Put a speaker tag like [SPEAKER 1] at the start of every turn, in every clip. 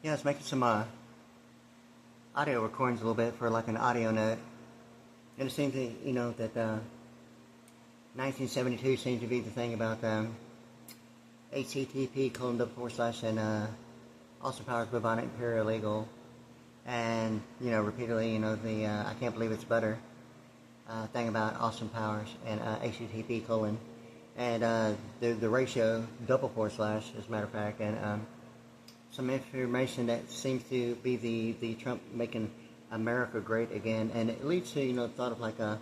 [SPEAKER 1] Yeah, I was making some audio recordings a little bit for like an audio note. And it seems that, that 1972 seems to be the thing about HTTP:// and Austin Powers Bubonic Imperial Eagle. And, repeatedly, the I can't believe it's butter thing about Austin Powers and HTTP:// and the ratio // as a matter of fact, and some information that seems to be the Trump making America great again, and it leads to thought of like the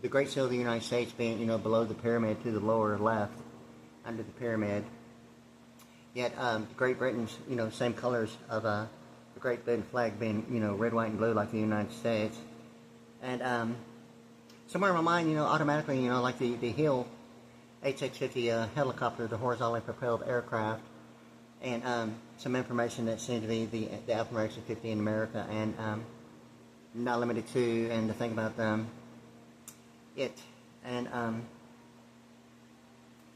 [SPEAKER 1] Great Seal of the United States being below the pyramid to the lower left under the pyramid. Yet Great Britain's same colors of the Great Britain flag being red, white, and blue like the United States, and somewhere in my mind automatically like the Hill H-650 helicopter, the horizontally propelled aircraft. And some information that seemed to be the Alpha 50 in America, and not limited to, and the thing about it. And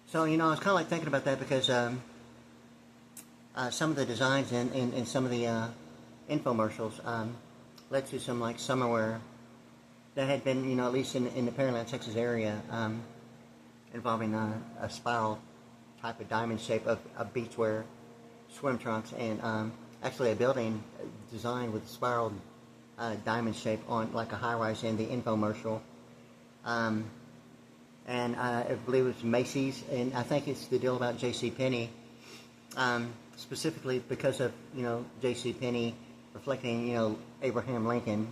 [SPEAKER 1] so, I was kind of like thinking about that because some of the designs in some of the infomercials led to some like summerwear that had been, at least in the Pearland, Texas area, involving a spiral type of diamond shape of beachwear, swim trunks, and actually a building designed with a spiral diamond shape on like a high-rise in the infomercial. And I believe it was Macy's, and I think it's the deal about JCPenney, specifically because of JCPenney reflecting Abraham Lincoln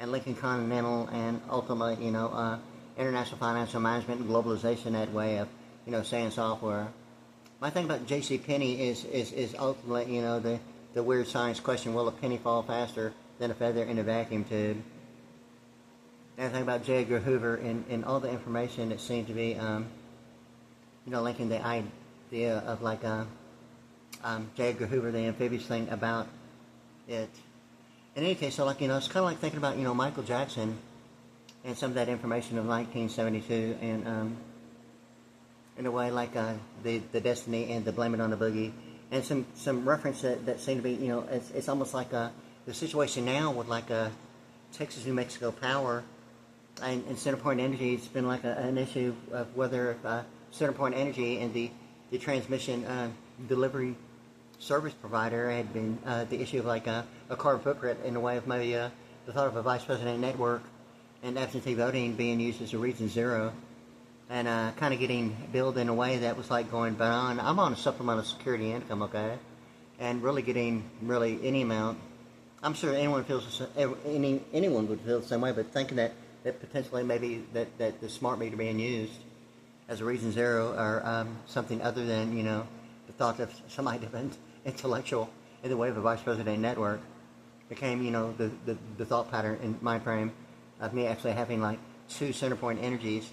[SPEAKER 1] and Lincoln Continental, and ultimately international financial management and globalization, that way of saying software. My thing about JCPenney is ultimately, the weird science question, will a penny fall faster than a feather in a vacuum tube? And the thing about J. Edgar Hoover and all the information that seemed to be, linking the idea of like J. Edgar Hoover, the amphibious thing about it. In any case, so like, it's kind of like thinking about, Michael Jackson and some of that information of 1972, and in a way like the Destiny and the Blame It on the Boogie, and some reference that seem to be, it's almost like the situation now with like Texas, New Mexico Power and CenterPoint Energy. It's been like an issue of whether CenterPoint Energy and the transmission delivery service provider had been the issue of like a carbon footprint, in a way of maybe the thought of a vice president network and absentee voting being used as a reason zero. And kind of getting billed in a way that was like going, but I'm on a supplemental security income, okay? And really getting any amount. I'm sure anyone would feel the same way, but thinking that potentially maybe that the smart meter being used as a reason zero, or something other than, the thought of some kind of intellectual in the way of a vice president network became, the thought pattern and mind frame of me actually having like two CenterPoint Energies.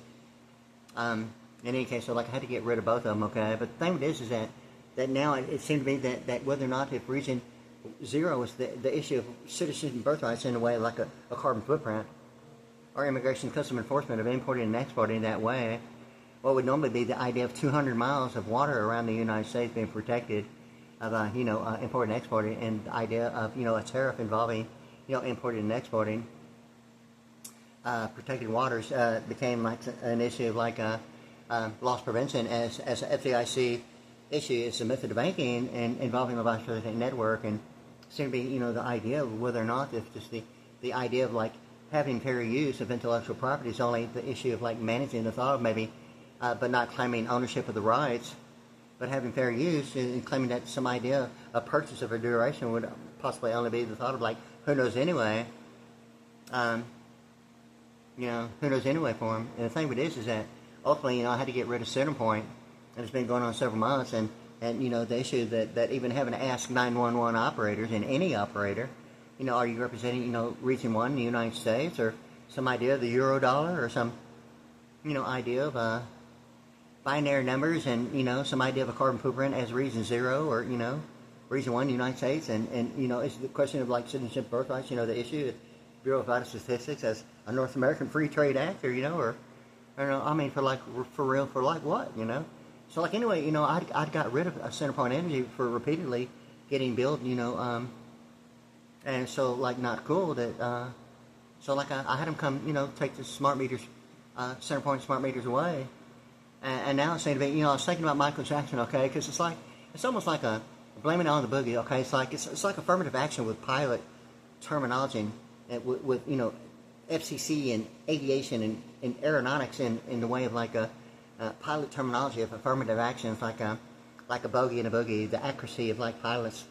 [SPEAKER 1] In any case, so like I had to get rid of both of them, okay? But the thing is that now it seemed to me that whether or not if Region Zero is the issue of citizenship and birthrights in a way like a carbon footprint, or immigration custom enforcement of importing and exporting that way, what would normally be the idea of 200 miles of water around the United States being protected of importing and exporting, and the idea of a tariff involving importing and exporting protected waters became like an issue of like loss prevention as an FDIC issue. It's a method of banking and involving the vice president network, and seemed to be the idea of whether or not if just the idea of like having fair use of intellectual property is only the issue of like managing the thought of maybe but not claiming ownership of the rights, but having fair use and claiming that some idea of purchase of a duration would possibly only be the thought of like who knows anyway. Who knows anyway for him. And the thing with this is that ultimately, I had to get rid of CenterPoint, and it's been going on several months, and the issue that even having to ask 911 operators, and any operator, are you representing, Region 1 in the United States, or some idea of the euro dollar, or some, idea of binary numbers, and, some idea of a carbon footprint as Region 0, or, Region 1 in the United States, and it's the question of like citizenship birthrights, the issue that Bureau of Vital Statistics as a North American Free Trade Act, or or I don't know. I mean, for what, So like anyway, I'd got rid of CenterPoint Energy for repeatedly getting built, and so like not cool that, so like I had them come, take the smart meters, center point smart meters away, and now it's saying to me, I was thinking about Michael Jackson, okay, because it's almost like a blaming it on the boogie, okay, it's like affirmative action with pilot terminology, and with FCC and aviation and aeronautics in the way of like a pilot terminology of affirmative action. It's like a bogey and a boogie, the accuracy of like pilots,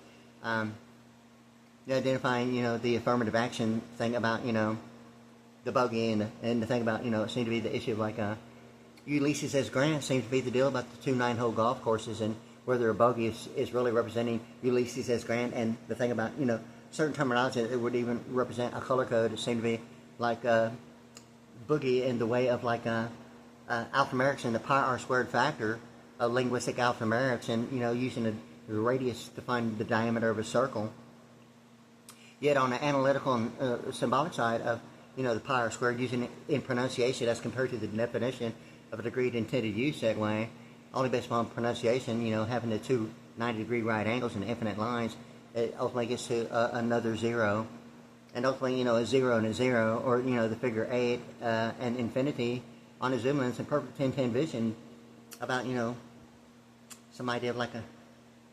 [SPEAKER 1] identifying the affirmative action thing about the bogey and the thing about it seemed to be the issue of like Ulysses S. Grant seems to be the deal about the 2 9-hole golf courses and whether a bogey is really representing Ulysses S. Grant, and the thing about certain terminology that would even represent a color code. It seemed to be like boogie in the way of like alphanumerics and the pi r squared factor of linguistic alphanumerics, and using the radius to find the diameter of a circle. Yet on the analytical and symbolic side of the pi r squared, using it in pronunciation as compared to the definition of a degree intended use that way, only based upon pronunciation, having the 2 90-degree right angles and infinite lines, it ultimately gets to another zero. And ultimately, a 0 and a 0, or, the figure 8 and infinity on a zoom lens and perfect 10-10 vision about, some idea of like a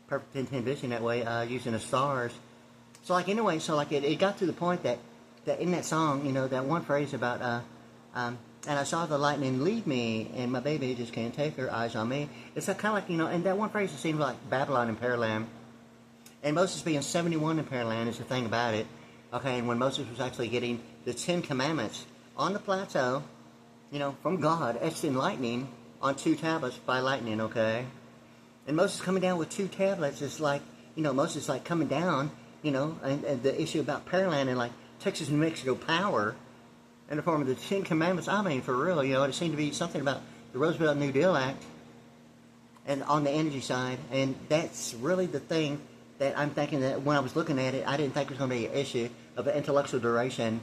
[SPEAKER 1] perfect 10-10 vision that way, using the stars. So, like, anyway, it got to the point that in that song, that one phrase about, and I saw the lightning lead me, and my baby just can't take her eyes on me. It's kind of like, and that one phrase, it seems like Babylon in Pearland. And Moses being 71 in Pearland is the thing about it. Okay, and when Moses was actually getting the 10 Commandments on the plateau, from God, etched in lightning on 2 tablets by lightning, okay? And Moses coming down with 2 tablets is like, Moses like coming down, and the issue about Pearland and like Texas, New Mexico power in the form of the 10 Commandments. I mean, for real, it seemed to be something about the Roosevelt New Deal Act and on the energy side. And that's really the thing that I'm thinking that when I was looking at it, I didn't think it was going to be an issue of the intellectual duration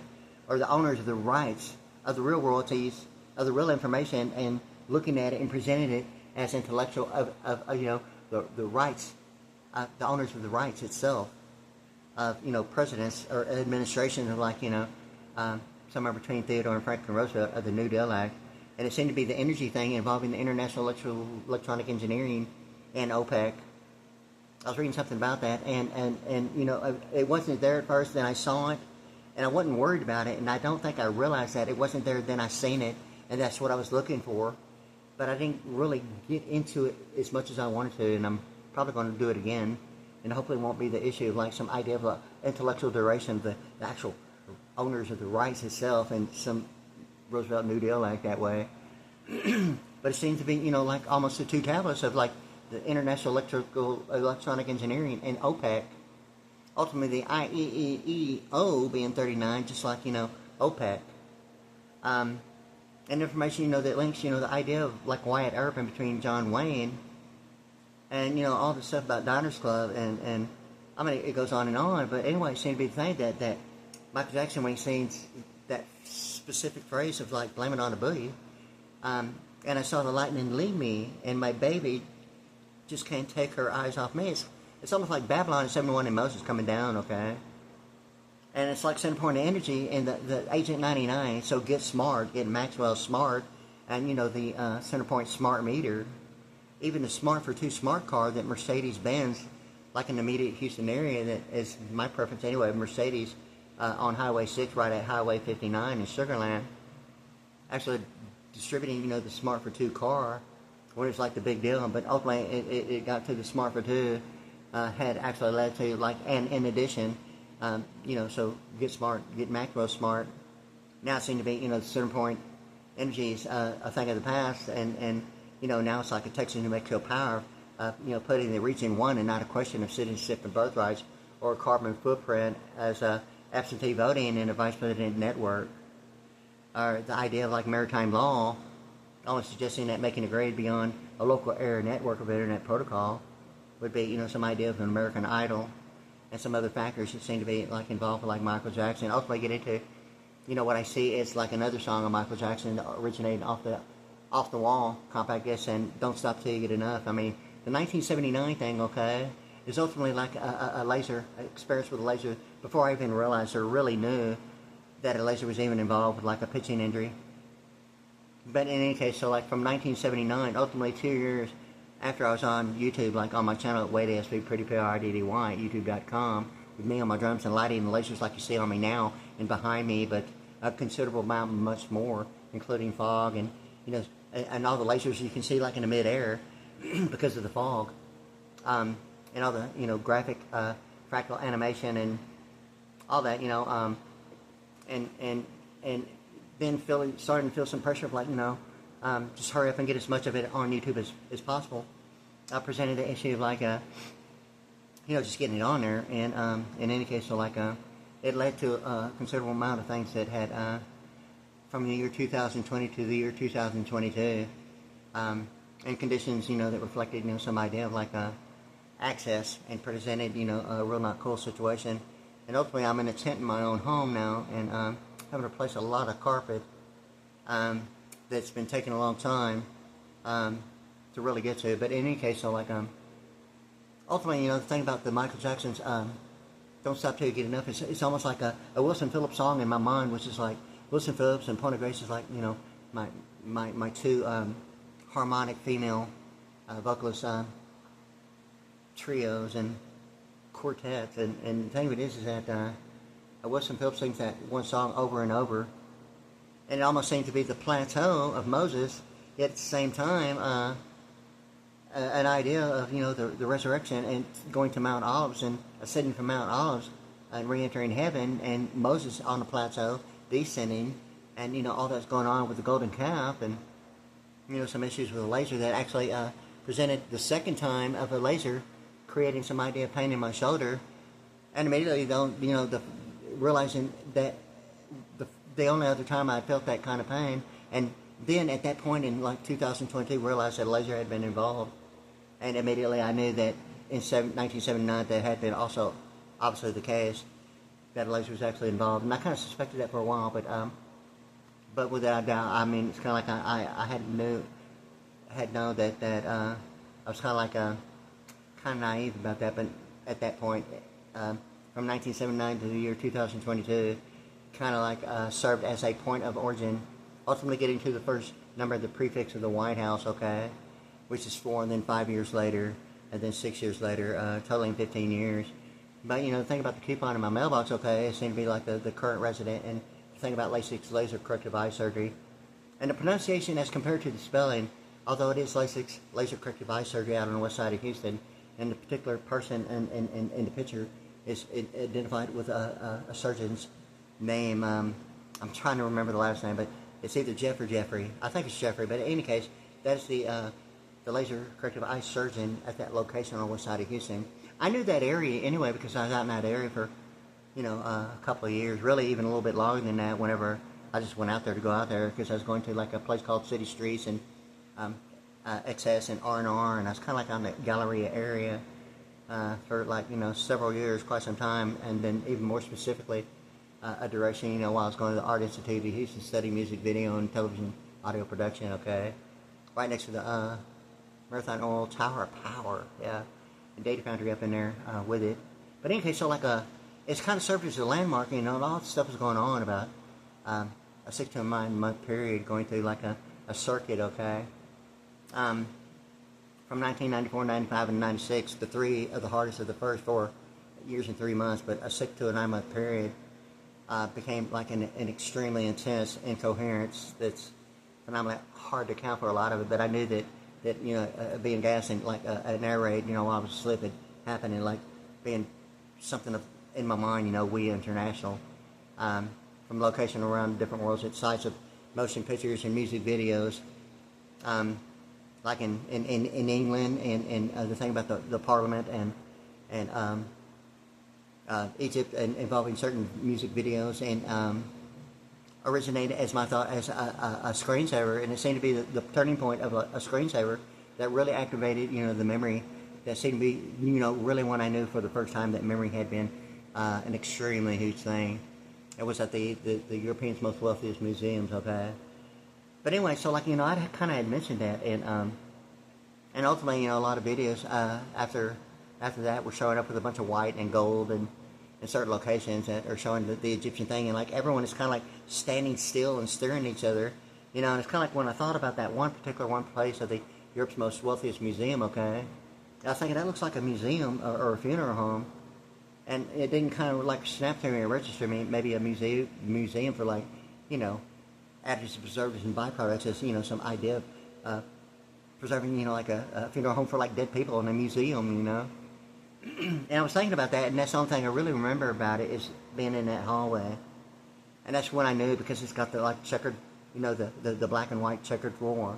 [SPEAKER 1] or the owners of the rights of the real royalties, of the real information, and looking at it and presenting it as intellectual of the rights, the owners of the rights itself, of presidents or administrations of like, somewhere between Theodore and Franklin Roosevelt of the New Deal Act. And it seemed to be the energy thing involving the International Electronic Engineering and OPEC. I was reading something about that, and it wasn't there at first, then I saw it, and I wasn't worried about it, and I don't think I realized that it wasn't there, then I seen it, and that's what I was looking for. But I didn't really get into it as much as I wanted to, and I'm probably going to do it again, and hopefully it won't be the issue of like some idea of intellectual duration of the actual owners of the rights itself and some Roosevelt New Deal Act that way. But it seems to be, like almost the 2 tablets of like the International Electronic Engineering and OPEC. Ultimately, the IEEO being 39, just like, OPEC. And information, that links, the idea of like Wyatt Earp in between John Wayne and, all the stuff about Diners Club and I mean, it goes on and on. But anyway, it seemed to be the thing that Michael Jackson, when he sings that specific phrase of like blame it on the boogie, and I saw the lightning lead me, and my baby just can't take her eyes off me. It's almost like Babylon in 71 and Moses coming down, okay? And it's like center point of energy and the Agent 99, so get smart, get Maxwell smart, and the center point smart meter, even the smart for 2 smart car that Mercedes-Benz, like in the immediate Houston area, that is my preference anyway, Mercedes, on Highway 6, right at Highway 59 in Sugar Land, actually distributing, the Smart for 2 car, when it's like the big deal, but ultimately it got to the Smart for 2, had actually led to like, and in addition, so get smart, get Maxwell smart. Now it seems to be, the center point energy is a thing of the past, and now it's like a Texas, New Mexico power, putting the region 1 and not a question of citizenship and birthrights or carbon footprint as absentee voting in a vice president network, or the idea of like maritime law, only suggesting that making a grade beyond a local area network of internet protocol would be, some idea of an American Idol, and some other factors that seem to be like involved with like Michael Jackson. Ultimately get into, what I see is like another song of Michael Jackson originating off the wall compact disc and Don't Stop Till You Get Enough. I mean, the 1979 thing, okay, is ultimately like a laser experience with a laser before I even realized or really knew that a laser was even involved with like a pitching injury. But in any case, so like from 1979, ultimately 2 years after I was on YouTube, like on my channel at WadeASVPriddy, P-R-I-D-D-Y, at youtube.com, with me on my drums and lighting and lasers like you see on me now and behind me, but a considerable amount, much more, including fog and, you know, and all the lasers you can see like in the mid-air because of the fog, and all the, you know, graphic fractal animation and all that, you know, and then starting to feel some pressure of like, you know, just hurry up and get as much of it on YouTube as possible. I presented the issue of like, you know, just getting it on there, and in any case, so like, it led to a considerable amount of things that had, from the year 2020 to the year 2022, and conditions, you know, that reflected, you know, some idea of like access and presented, you know, a real not cool situation. And ultimately, I'm in a tent in my own home now, and having to replace a lot of carpet that's been taking a long time to really get to. But in any case, so like, ultimately, you know, the thing about the Michael Jackson's Don't Stop Till You Get Enough, it's almost like a Wilson Phillips song in my mind, which is like Wilson Phillips and Point of Grace is like, you know, my two harmonic female vocalist trios and quartets, and the thing of it is that Wilson Phillips sings that one song over and over, and it almost seems to be the plateau of Moses, yet at the same time an idea of, you know, the resurrection and going to Mount Olives and ascending from Mount Olives and re-entering heaven, and Moses on the plateau descending, and, you know, all that's going on with the golden calf, and, you know, some issues with a laser that actually presented the second time of a laser creating some idea of pain in my shoulder, and immediately, though, you know, realizing that the only other time I felt that kind of pain, and then at that point in like 2022 realized that a laser had been involved, and immediately I knew that in 1979 that had been also obviously the case, that a laser was actually involved, and I kind of suspected that for a while, but without doubt, I mean, it's kind of like I had known that I was kind of like kind of naive about that, but at that point, from 1979 to the year 2022, kind of like served as a point of origin, ultimately getting to the first number of the prefix of the White House, okay, which is 4, and then 5 years later, and then 6 years later, totaling 15 years. But, you know, the thing about the coupon in my mailbox, okay, it seemed to be like the current resident, and the thing about LASIK's laser corrective eye surgery. And the pronunciation as compared to the spelling, although it is LASIK's laser corrective eye surgery out on the west side of Houston, and the particular person in the picture is identified with a surgeon's name. I'm trying to remember the last name, but it's either Jeff or Jeffrey. I think it's Jeffrey, but in any case, that's the laser corrective eye surgeon at that location on the west side of Houston. I knew that area anyway because I was out in that area for, you know, a couple of years, really even a little bit longer than that, whenever I just went out there to go out there, because I was going to like a place called City Streets and XS and R&R, and I was kind of like on the Galleria area for like, you know, several years, quite some time, and then even more specifically, a duration, you know, while I was going to the Art Institute of Houston studying music, video, and television audio production, okay, right next to the Marathon Oil Tower of Power, yeah, and Data Foundry up in there with it. But anyway, so like it's kind of served as a landmark, you know, and all this stuff is going on about a 6 to 9 month period going through like a circuit, okay. From 1994, 95, and 96, the three of the hardest of the first 4 years and 3 months, but a 6 to 9 month period became like an extremely intense incoherence that's phenomenally hard to count for a lot of it. But I knew that you know, being gassed and like an air raid, you know, while I was asleep, had happened, and like being something in my mind, you know, we international, from location around different worlds at sites of motion pictures and music videos, like in England, and the thing about the Parliament and Egypt, and involving certain music videos, and originated as my thought as a screensaver, and it seemed to be the turning point of a screensaver that really activated, you know, the memory that seemed to be, you know, really when I knew for the first time that memory had been an extremely huge thing. It was at the European's most wealthiest museums, okay. But anyway, so like, you know, I kind of had mentioned that, and ultimately, you know, a lot of videos after after that were showing up with a bunch of white and gold and in certain locations that are showing the Egyptian thing, and like everyone is kind of like standing still and staring at each other, you know. And it's kind of like when I thought about that one place of the Europe's most wealthiest museum, okay, I was thinking that looks like a museum or a funeral home, and it didn't kind of like snap to me or register me. Maybe a museum for like, you know, additives, preservatives, and byproducts is, you know, some idea of preserving, you know, like a funeral home for like dead people in a museum, you know. And I was thinking about that, and that's the only thing I really remember about it is being in that hallway. And that's when I knew, because it's got the like checkered, you know, the black and white checkered floor.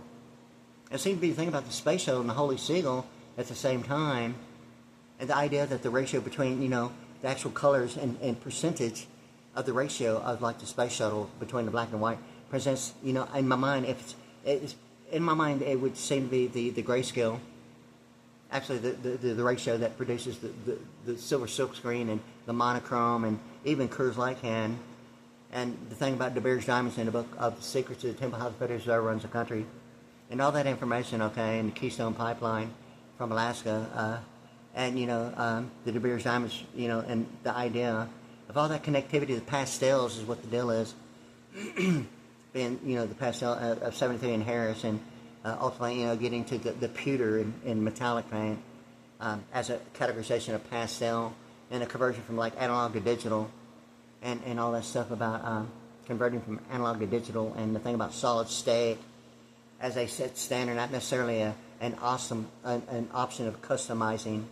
[SPEAKER 1] It seemed to be the thing about the space shuttle and the Holy Seagull at the same time, and the idea that the ratio between, you know, the actual colors and percentage of the ratio of like the space shuttle between the black and white presents, you know, in my mind, in my mind it would seem to be the grayscale. Actually, the ratio that produces the silver silk screen and the monochrome and even Kerr's light hand. And the thing about De Beers diamonds in the book of the secrets of the temple, how the Federal Reserve runs the country, and all that information, okay, and the Keystone Pipeline from Alaska, and you know, the De Beers diamonds, you know, and the idea of all that connectivity to the pastels is what the deal is. Being, you know, the pastel of 73 and Harris, and ultimately, you know, getting to the pewter and metallic paint as a categorization of pastel, and a conversion from like analog to digital, and all that stuff about converting from analog to digital, and the thing about solid state as a set standard, not necessarily an option of customizing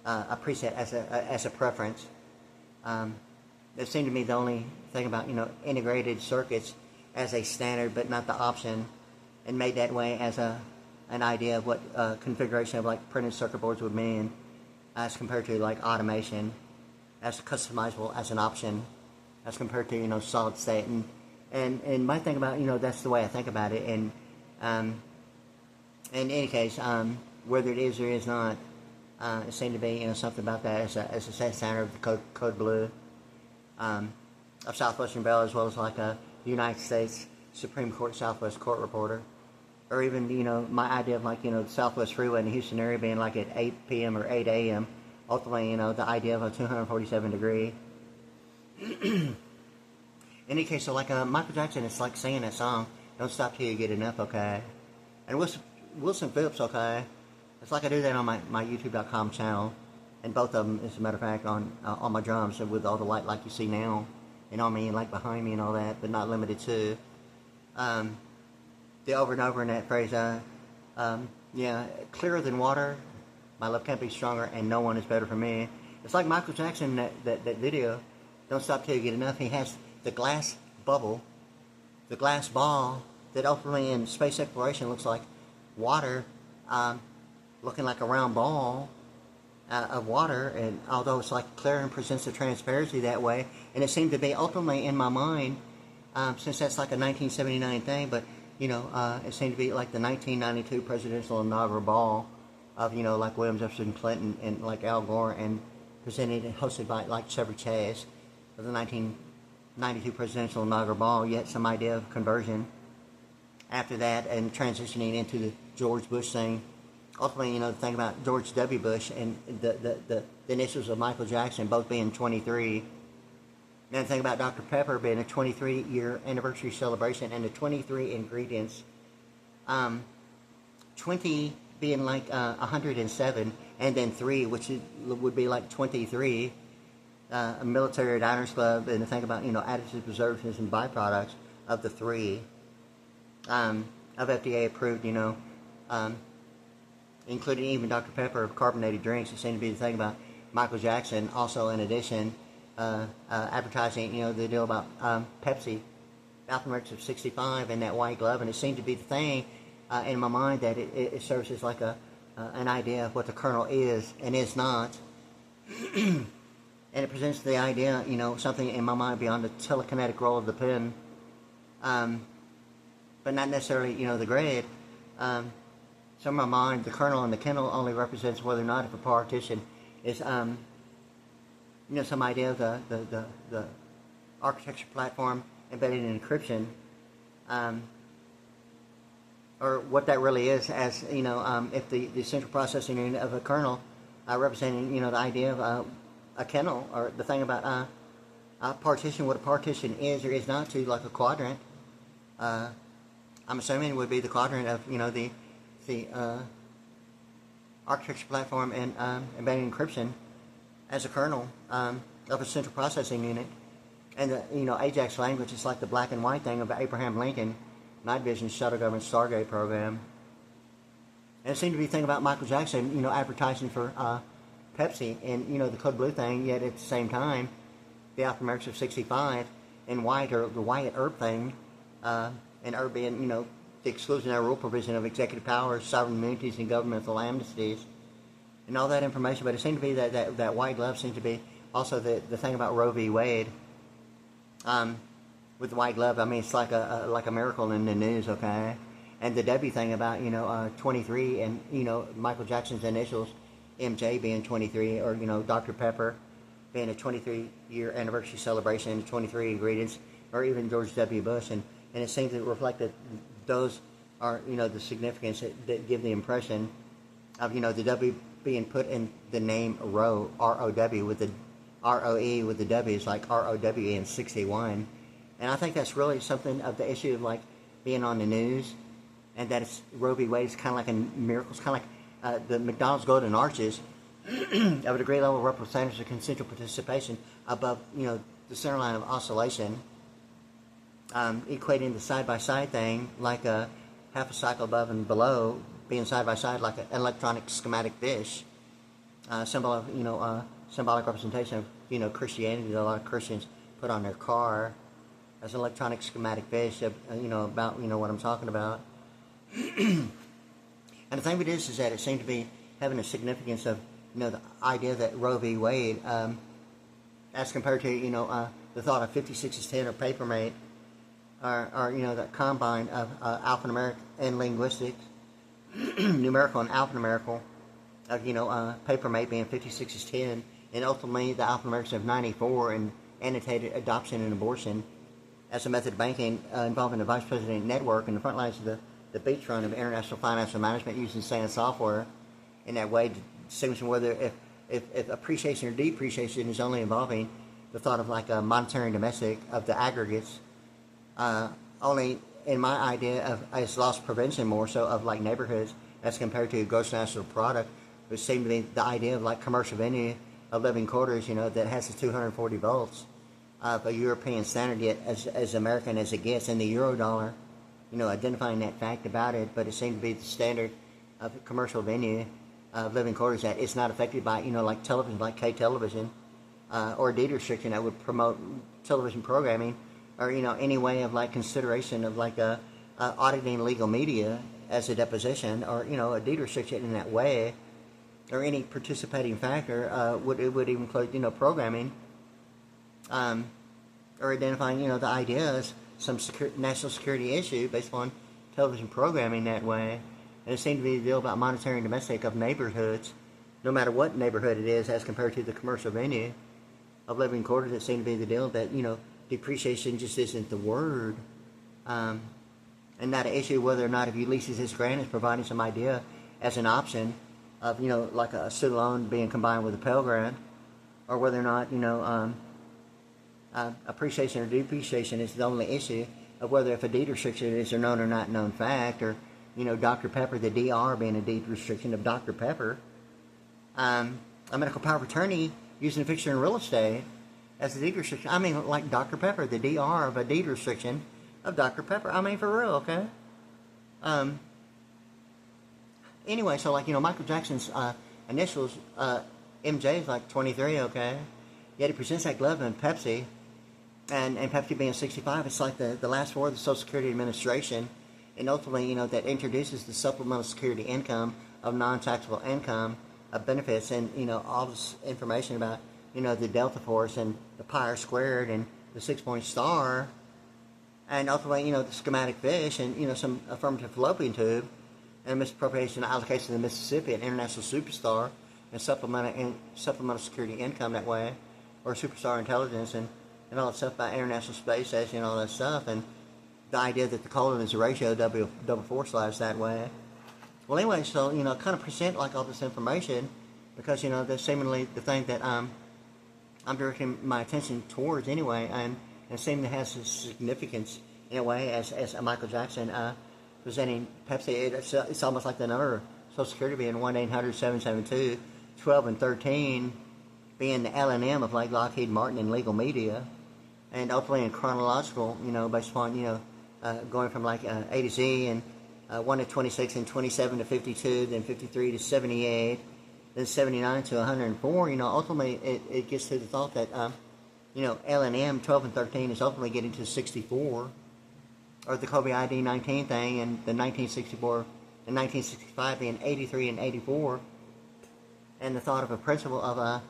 [SPEAKER 1] a preset as a preference. It seemed to me the only thing about, you know, integrated circuits as a standard, but not the option, and made that way as an idea of what configuration of like printed circuit boards would mean, as compared to like automation, as customizable as an option, as compared to, you know, solid state. And my thing about, you know, that's the way I think about it. And in any case, whether it is or is not, it seemed to be, you know, something about that as a set standard of the code blue of Southwestern Bell, as well as like a United States Supreme Court Southwest Court Reporter, or even, you know, my idea of like, you know, the Southwest Freeway in the Houston area being like at 8 p.m. or 8 a.m. Ultimately, you know, the idea of a 247 degree. In any case, so like Michael Jackson, it's like singing that song, "Don't Stop Till You Get Enough," okay? And Wilson Phillips, okay? It's like I do that on my YouTube.com channel, and both of them, as a matter of fact, on my drums, and with all the light like you see now, and on me and like behind me and all that, but not limited to. The over and over in that phrase, yeah, clearer than water, my love can't be stronger, and no one is better for me. It's like Michael Jackson, that video, "Don't Stop Till You Get Enough." He has the glass bubble, the glass ball, that ultimately in space exploration looks like water, looking like a round ball of water, and although it's like clear and presents a transparency that way, and it seemed to be ultimately in my mind, since that's like a 1979 thing, but you know, it seemed to be like the 1992 presidential inaugural ball of, you know, like William Jefferson Clinton and like Al Gore, and presented and hosted by like Chevy Chase of the 1992 presidential inaugural ball, yet some idea of conversion after that, and transitioning into the George Bush thing. Ultimately, you know, the thing about George W. Bush and the initials of Michael Jackson both being 23. And the thing about Dr. Pepper being a 23-year anniversary celebration, and the 23 ingredients, 20 being like 107, and then 3, which would be like 23, a military diners club, and the thing about, you know, additives, preservatives, and byproducts of the 3, of FDA approved, you know, including even Dr. Pepper carbonated drinks. It seemed to be the thing about Michael Jackson. Also, in addition, advertising, you know, the deal about Pepsi, Alphamericks of 65 and that white glove, and it seemed to be the thing in my mind that it serves as like an idea of what the kernel is and is not. And it presents the idea, you know, something in my mind beyond the telekinetic roll of the pen, but not necessarily, you know, the grid. So in my mind, the kernel and the kernel only represents whether or not if a partition is, you know, some idea of the architecture platform embedded in encryption, or what that really is, as, you know, if the central processing unit of a kernel representing, you know, the idea of a kennel, or the thing about a partition, what a partition is or is not, to like a quadrant. I'm assuming it would be the quadrant of, you know, the architecture platform and embedded encryption as a kernel of a central processing unit. And the, you know, Ajax language is like the black and white thing of Abraham Lincoln night vision shuttle government Stargate program. And it seemed to be thinking about Michael Jackson, you know, advertising for Pepsi and, you know, the code blue thing, yet at the same time, the alphanumerics of 65 and white, or the Wyatt Earp thing, and Earp being, you know, the exclusionary rule provision of executive powers, sovereign immunities, and governmental amnesties, and all that information. But it seemed to be that white glove seemed to be also the thing about Roe v. Wade. With the white glove, I mean, it's like a miracle in the news, okay? And the W thing about, you know, 23, and, you know, Michael Jackson's initials, MJ being 23, or, you know, DRPepper being a 23-year anniversary celebration, and 23 ingredients, or even George W. Bush, and it seems to reflect that those are, you know, the significance that give the impression of, you know, the W being put in the name Roe, R-O-W, with the R-O-E with the W is like R-O-W in 61. And I think that's really something of the issue of, like, being on the news, and that it's Roe v. Wade is kind of like a miracle. It's kind of like the McDonald's Golden Arches of a degree level representatives of consensual participation above, you know, the center line of oscillation, equating the side-by-side thing like a half a cycle above and below being side-by-side like an electronic schematic dish, symbol of, you know, symbolic representation of, you know, Christianity that a lot of Christians put on their car as an electronic schematic dish, you know, about, you know, what I'm talking about. And the thing with this is that it seemed to be having a significance of, you know, the idea that Roe v. Wade, as compared to, you know, the thought of 56 is 10 or Papermate, or you know, that combine of alphanumeric and linguistics, numerical and alphanumerical, of, you know, Papermate being 56 is 10, and ultimately the alphanumerics of 94 and annotated adoption and abortion as a method of banking involving the vice president network and the front lines of the beachfront of international financial management using SAN software in that way to distinguish whether if appreciation or depreciation is only involving the thought of like a monetary and domestic of the aggregates, only in my idea of as loss prevention more so of like neighborhoods as compared to gross national product, which seemed to be the idea of like commercial venue of living quarters, you know, that has the 240 volts of a European standard, yet as American as it gets, in the Eurodollar, you know, identifying that fact about it. But it seemed to be the standard of commercial venue of living quarters that it's not affected by, you know, like television, like K-television, or deed restriction that would promote television programming, or, you know, any way of like consideration of like auditing legal media as a deposition, or, you know, a deed restriction in that way, or any participating factor would even include, you know, programming, or identifying, you know, the idea as some national security issue based on television programming that way. And it seemed to be the deal about monetary and domestic of neighborhoods, no matter what neighborhood it is, as compared to the commercial venue of living quarters. It seemed to be the deal that, you know, depreciation just isn't the word, and not an issue whether or not if Ulysses S. Grant is providing some idea as an option of, you know, like a student loan being combined with a Pell Grant, or whether or not, you know, appreciation or depreciation is the only issue of whether if a deed restriction is a known or not known fact, or, you know, DRPepper, the DR being a deed restriction of DRPepper, a medical power of attorney using a fixture in real estate as a deed restriction. I mean, like DRPepper, the DR of a deed restriction of DRPepper. I mean, for real, okay? Anyway, so like, you know, Michael Jackson's initials, MJ is like 23, okay? Yet he presents that glove in Pepsi, and Pepsi being 65, it's like the last four of the Social Security Administration, and ultimately, you know, that introduces the supplemental security income of non-taxable income benefits, and, you know, all this information about, you know, the Delta Force and the pi squared and the 6-point star, and ultimately, you know, the schematic fish, and, you know, some affirmative fallopian tube, and misappropriation allocation of the Mississippi, an international superstar, and supplemental security income that way, or superstar intelligence, and all that stuff about international space station and all that stuff, and the idea that the colon is a ratio, double forward slash that way. Well, anyway, so, you know, kind of present like all this information, because that's seemingly the thing that I'm directing my attention towards anyway, and seeming to have some significance in a way as Michael Jackson presenting Pepsi. It's almost like the number Social Security being 1-800-772-12 and 13, being the L&M of like Lockheed Martin and legal media, and ultimately in chronological, based upon going from like A to Z, and 1 to 26 and 27 to 52, then 53 to 78, then 79 to 104. Ultimately it gets to the thought that L&M 12 and 13 is ultimately getting to 64, or the Kobe ID 19 thing, and the 1964 and 1965 being 83 and 84, and the thought of a principle of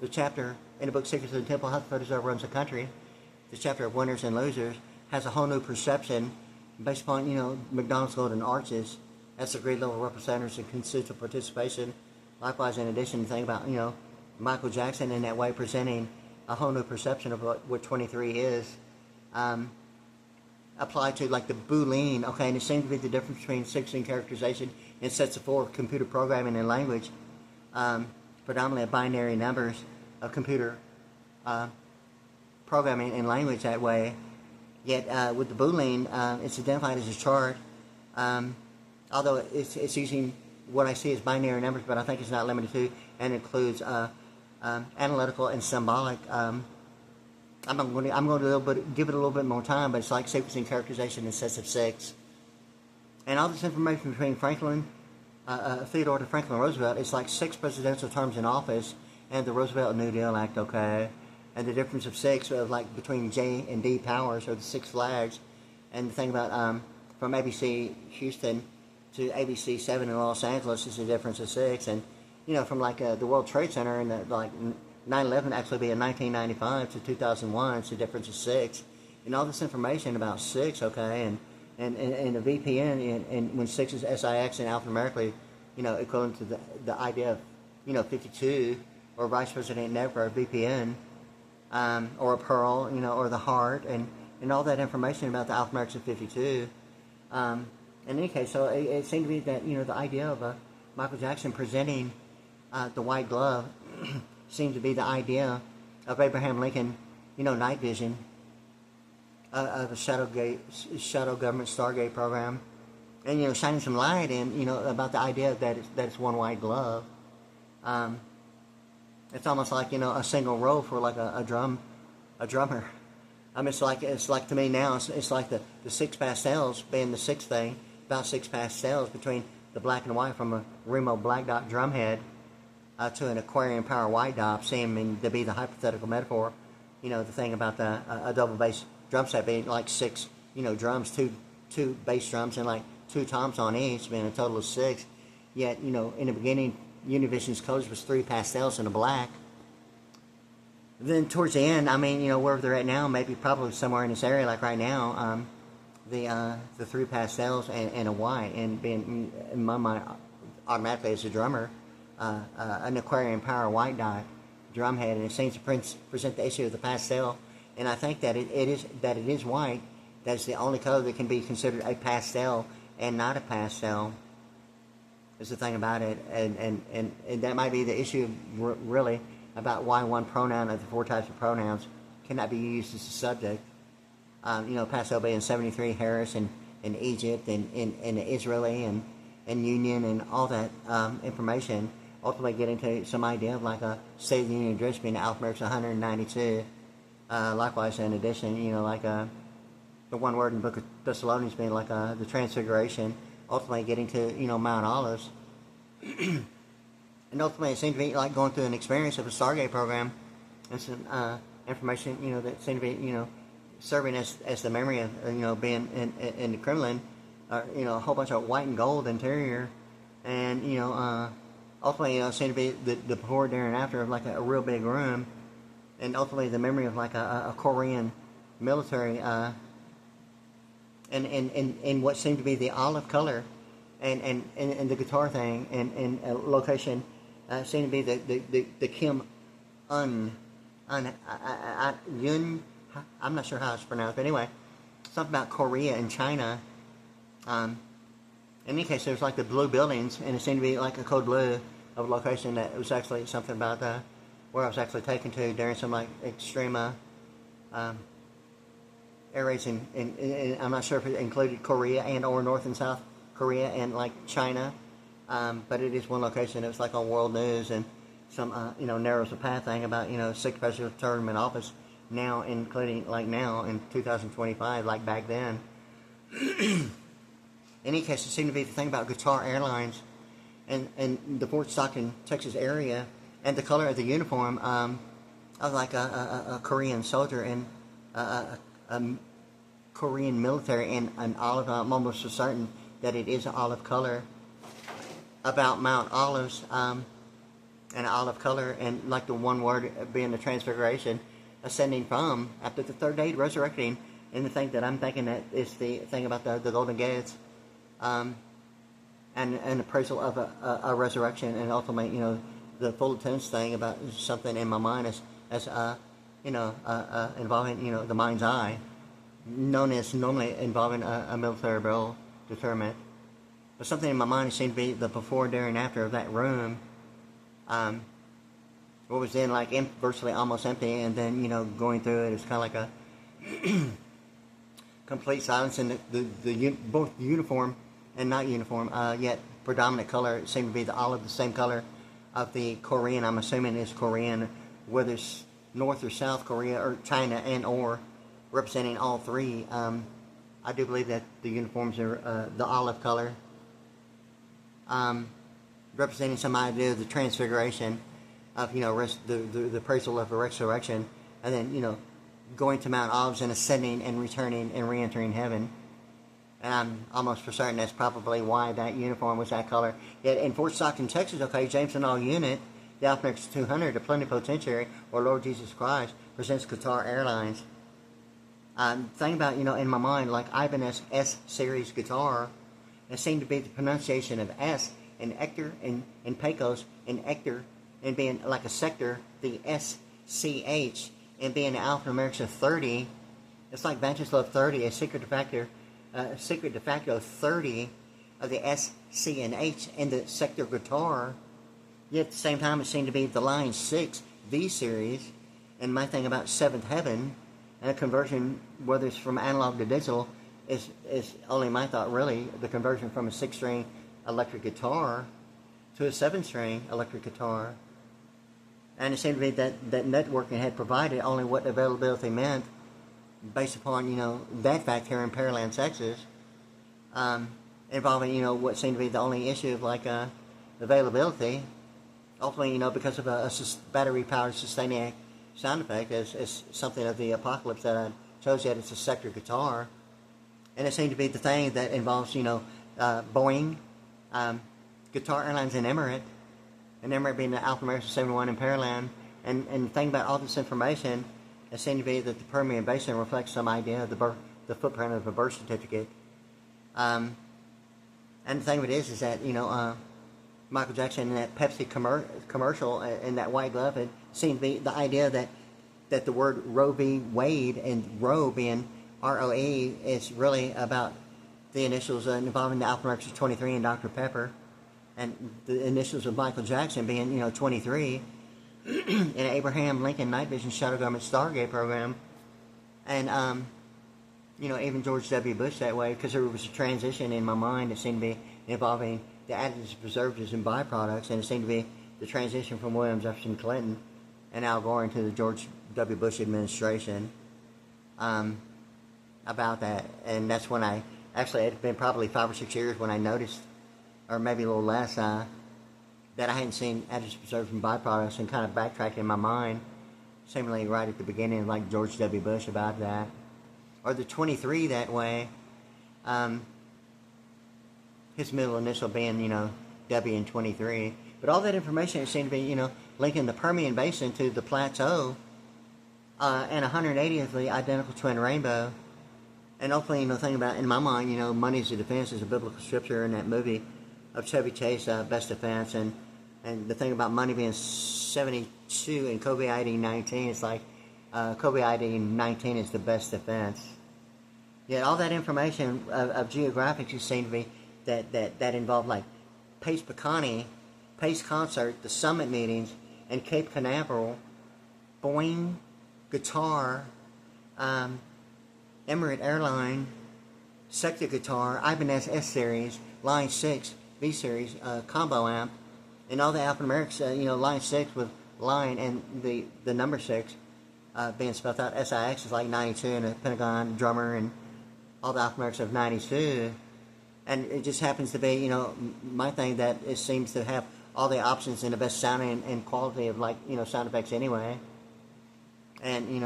[SPEAKER 1] the chapter in the book Secrets of the Temple, How the Federal Reserve Runs the Country, the chapter of winners and losers, has a whole new perception based upon, McDonald's Golden Arches as the grade level representatives and consistent participation. Likewise, in addition, to think about, Michael Jackson in that way presenting a whole new perception of what 23 is, applied to like the Boolean, okay, and it seems to be the difference between 16 characterization and sets of 4 computer programming and language, predominantly of binary numbers of computer programming and language that way. Yet with the Boolean, it's identified as a chart, although it's using what I see as binary numbers, but I think it's not limited to, and includes analytical and symbolic. I'm going to give it a little bit more time, but it's like sequencing characterization in sets of 6. And all this information between Theodore to Franklin Roosevelt, it's like 6 presidential terms in office, and the Roosevelt New Deal Act, okay? And the difference of 6 of like between J and D powers, or the 6 flags. And the thing about from ABC Houston to ABC 7 in Los Angeles is a difference of 6. And from like the World Trade Center and like 9/11 actually be in 1995 to 2001, it's a difference of 6. And all this information about 6, okay, and a VPN, and when 6 is SIX and alphanumerically, equivalent to the idea of 52, or Vice President Network, VPN, or a Pearl, or the Heart, and all that information about the alphanumerics of 52. In any case, so it seemed to be that, the idea of Michael Jackson presenting the white glove seemed to be the idea of Abraham Lincoln, night vision, of a shadow government Stargate program, and, shining some light in, about the idea that it's one white glove. It's almost like, a single row for like a drummer. I mean, it's like to me now, it's like the 6 pastels being the 6th thing, about 6 pastels between the black and white, from a Remo black dot drum head to an Aquarian power white dot, seeming to be the hypothetical metaphor, the thing about a double bass drum set being like 6, drums, two bass drums and like 2 toms on each, being a total of 6. Yet, in the beginning, Univision's colors was 3 pastels and a black. Then towards the end, I mean, wherever they're at now, maybe probably somewhere in this area, like right now, the 3 pastels and a white, and being in my mind automatically as a drummer, an Aquarian power white dot drum head, and it seems to present the issue of the pastel, and I think that it is white. That's the only color that can be considered a pastel and not a pastel. Is the thing about it, and that might be the issue really about why one pronoun of the 4 types of pronouns cannot be used as a subject. Pastel being 73, Harris, and Egypt, and Israeli, and Union, and all that information, ultimately getting to some idea of like a State of the Union address being alphanumerics 192. Likewise, in addition, like the one word in the Book of Thessalonians being like the Transfiguration, ultimately getting to, Mount Olives. And ultimately it seemed to be like going through an experience of a Stargate program, and some information, that seemed to be, serving as the memory of, being in the Kremlin, a whole bunch of white and gold interior, and, ultimately, it seemed to be the before, during, and after of like a real big room, and ultimately the memory of like a Korean military, and what seemed to be the olive color, and the guitar thing, and location seemed to be the Kim Yun. I'm not sure how it's pronounced, but anyway, something about Korea and China. In any case, there's like the blue buildings, and it seemed to be like a code blue, of a location that was actually something about where I was actually taken to during some like extreme air raids in I'm not sure if it included Korea and or North and South Korea and like China, but it is one location that was like on world news, and some narrows the path thing about 6th presidential term in office now, including like now in 2025, like back then. In any case, it seemed to be the thing about Qatar Airlines and the Fort Stockton, Texas area, and the color of the uniform of like a Korean soldier and a Korean military in an olive. I'm almost for certain that it is an olive color. About Mount Olives, an olive color, and like the one word being the transfiguration, ascending from after the third day, resurrecting. And the thing that I'm thinking that is the thing about the Golden Gates, and an appraisal of a resurrection, and ultimately, the full attendance thing about something in my mind as involving, the mind's eye, known as normally involving a military barrel determinant. But something in my mind seemed to be the before, during, after of that room, what was then like virtually almost empty, and then, going through it, it's kind of like a complete silence, and both uniform and not uniform, yet predominant color seemed to be the olive, the same color of the Korean. I'm assuming is Korean, whether it's North or South Korea or China and or representing all three. I do believe that the uniforms are the olive color, representing some idea of the transfiguration of the appraisal of the resurrection, and then going to Mount Olives and ascending and returning and re-entering heaven. And I'm almost for certain that's probably why that uniform was that color. Yet in Fort Stockton, Texas, Jameson All Unit, the Alpha 200, the Plenipotentiary, or Lord Jesus Christ, presents Qatar Airlines. Thing about, in my mind, like Ibanez S series guitar, it seemed to be the pronunciation of S in Hector and Pecos in Hector, and being like a sector, the SCH, and being the alphanumeric 30. It's like Vantageslove 30, a secret de facto 30 of the S, C, and H in the sector guitar. Yet at the same time, it seemed to be the line 6 V series, and my thing about Seventh Heaven, and a conversion, whether it's from analog to digital, is only my thought, really, the conversion from a 6-string electric guitar to a 7-string electric guitar. And it seemed to be that networking had provided only what availability meant, based upon, that fact here in Pearland, Texas, involving, what seemed to be the only issue of, like, availability. Ultimately, because of a battery-powered sustaining sound effect as something of the apocalypse that I chose, yet it's a sector guitar. And it seemed to be the thing that involves, Boeing, Qatar Airlines, and Emirates being the alphanumeric 71 in Pearland. And the thing about all this information, it seemed to be that the Permian Basin reflects some idea of the footprint of a birth certificate. And the thing of it is that, Michael Jackson in that Pepsi commercial in that white glove, it seemed to be the idea that the word Roe v. Wade, and Roe being ROE, is really about the initials involving the alphanumeric 23 and DRPepper, and the initials of Michael Jackson being, 23, in Abraham Lincoln Night Vision Shadow Government Stargate program, and, even George W. Bush that way, because there was a transition in my mind that seemed to be involving the additives, preservatives, and byproducts, and it seemed to be the transition from William Jefferson Clinton and Al Gore into the George W. Bush administration, about that. And that's when it had been probably 5 or 6 years when I noticed, or maybe a little less, that I hadn't seen additives, preservatives, and byproducts, and kind of backtracked in my mind, seemingly right at the beginning, like George W. Bush about that. Or the 23 that way, his middle initial being, W and 23. But all that information, it seemed to be, linking the Permian Basin to the plateau, and 180th identical twin rainbow. And hopefully, thing about, in my mind, money is a defense is a biblical scripture in that movie of Chevy Chase, Best Defense. And the thing about money being 72 and COVID ID 19, it's like COVID ID 19 is the best defense. Yet all that information of geographics, it seemed to be that involved like Pace Picani Pace Concert, the Summit Meetings, and Cape Canaveral, Boeing, Guitar, Emirate Airline, Sector Guitar, Ibanez S Series, Line 6, V Series, combo amp, and all the alphanumerics, line 6 with line and the number 6 being spelled out. SIX is like 92, and a Pentagon drummer, and all the alphanumerics of 92. And it just happens to be, my thing that it seems to have all the options and the best sounding and quality of sound effects anyway. And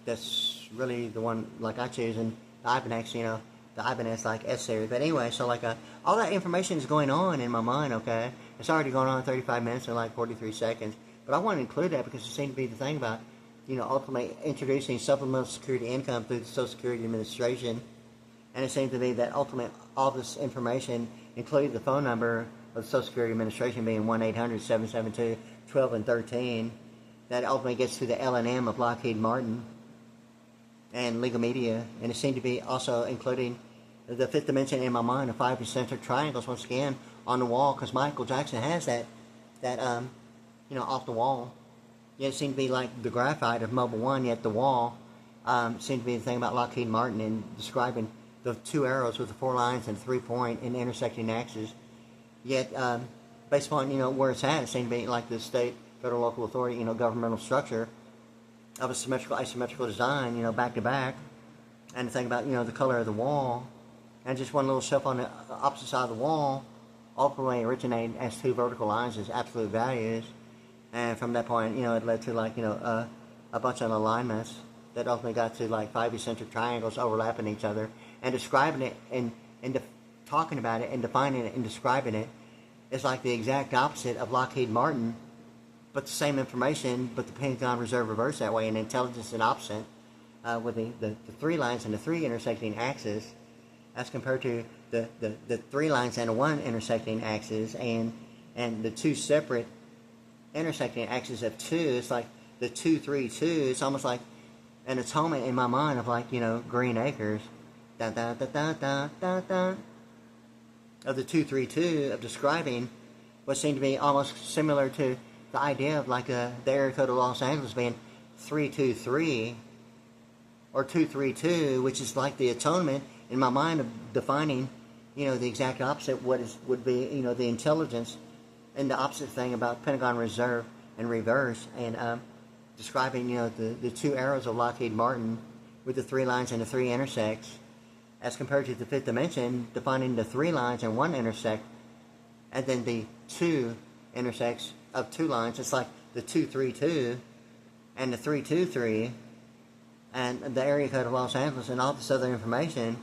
[SPEAKER 1] that's really the one I choose. And the Ibanez, the Ibanez S series. But anyway, so all that information is going on in my mind. Okay, it's already going on 35 minutes and 43 seconds. But I want to include that because it seemed to be the thing about ultimately introducing supplemental security income through the Social Security Administration. And it seemed to be that ultimately all this information, including the phone number of the Social Security Administration being 1-800-772-1213, that ultimately gets to the L&M of Lockheed Martin and legal media. And it seemed to be also including the fifth dimension in my mind of 5 concentric triangles once again on the wall, because Michael Jackson has that off the wall. Yet it seemed to be like the graphite of Mobile One, yet the wall seemed to be the thing about Lockheed Martin and describing the 2 arrows with the 4 lines and 3-point and intersecting axes. Yet, based upon, where it's at, it seemed to be like the state, federal, local authority, governmental structure of a symmetrical, asymmetrical design, back to back. And the thing about, the color of the wall, and just one little shelf on the opposite side of the wall, ultimately originated as 2 vertical lines as absolute values. And from that point, it led to a bunch of alignments that ultimately got to 5 eccentric triangles overlapping each other, and describing it and talking about it and defining it and describing it is like the exact opposite of Lockheed Martin, but the same information, but the Pentagon Reserve reversed that way, and intelligence and opposite with the 3 lines and the 3 intersecting axes, as compared to the 3 lines and the 1 intersecting axis, and the 2 separate intersecting axes of 2. It's like the 2-3-2. It's almost like an atonement in my mind of Green Acres, da da da da da da da, of the 2-3-2 of describing what seemed to be almost similar to the idea of the area code of Los Angeles being 323 or 232, which is like the atonement in my mind of defining, the exact opposite would be the intelligence, and the opposite thing about Pentagon Reserve and reverse, and describing the 2 arrows of Lockheed Martin with the 3 lines and the 3 intersects, as compared to the fifth dimension defining the 3 lines and 1 intersect, and then the 2 intersects of 2 lines. It's like the 2-3-2 and the 3-2-3 and the area code of Los Angeles and all this other information.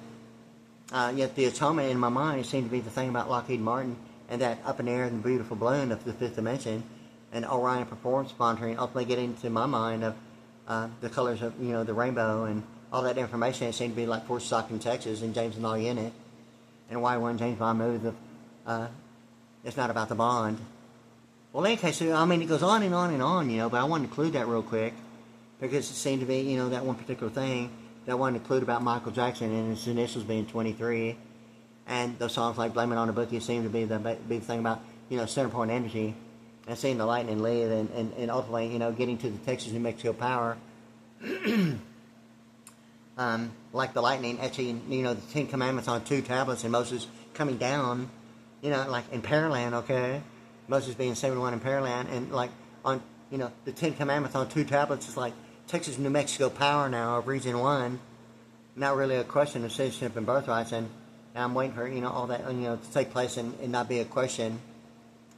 [SPEAKER 1] Yet the atonement in my mind seemed to be the thing about Lockheed Martin and that up in the air and beautiful balloon of the fifth dimension, and Orion performance monitoring, ultimately getting to my mind of the colors of the rainbow and all that information. It seemed to be like Fort Stockton, Texas, and James and all in it, and why one James Bond movie it's not about the Bond. Well, in any case, it goes on and on and on, but I wanted to include that real quick because it seemed to be that one particular thing that I wanted to include about Michael Jackson and his initials being 23. And those songs like Blame It on the Bookie seem to be the thing about, center point energy, and seeing the lightning lead, and ultimately, getting to the Texas, New Mexico power. Like the lightning etching, the 10 Commandments on 2 tablets, and Moses coming down, like in Pearland, okay? Moses being 71 in Pearland, and on, the 10 Commandments on 2 tablets is like Texas, New Mexico power now of Region 1. Not really a question of citizenship and birthrights, and I'm waiting for, all that, to take place and not be a question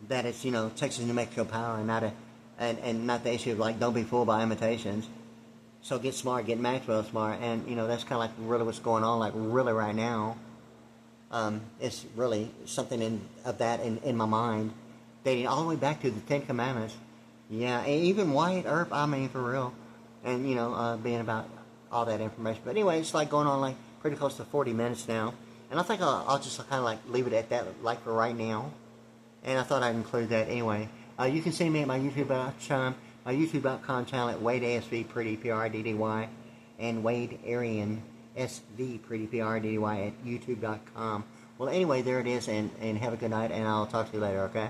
[SPEAKER 1] that it's, Texas, New Mexico power, and not and not the issue of don't be fooled by imitations. So get smart, get Maxwell smart, and, that's kind of really what's going on, really right now. It's really something of that in my mind, dating all the way back to the 10 Commandments. Yeah, and even Wyatt Earp, for real. And, being about all that information. But anyway, it's going on pretty close to 40 minutes now. And I think I'll just kind of leave it at that, for right now. And I thought I'd include that anyway. You can see me at my YouTube.com channel at WadeASVPriddy, P-R-I-D-D-Y, and WadeASVPriddy, P-R-I-D-D-Y, at YouTube.com. Well, anyway, there it is, and have a good night, and I'll talk to you later, okay?